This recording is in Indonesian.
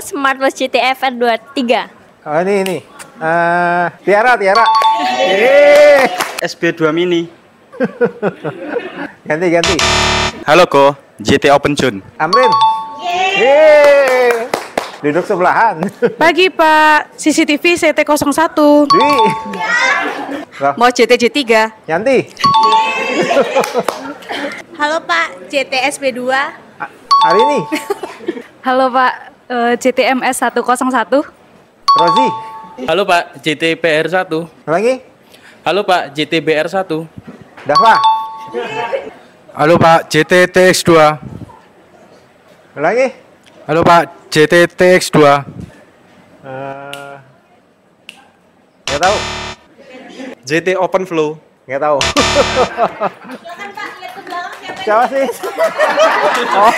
Smartwatch GT FR23. Oh ini. Tiara. SB2 Mini. Ganti. Halo Go, GT Open Zone. Amrin. Duduk sebelahan. Pagi Pak, CCTV CT01. Dwi. Mau GT3. Yanti. Halo Pak, JTSB2. Hari ini. Halo Pak, GTMS 101. Rozi. Halo Pak, JTPR1. Lagi. Halo Pak, JTBR1. Dahlah. Halo Pak, JTTX2. Lagi. Halo Pak, JTTX2. Nggak tahu. GT Open Flow. Nggak tahu. Siapa sih? Oh.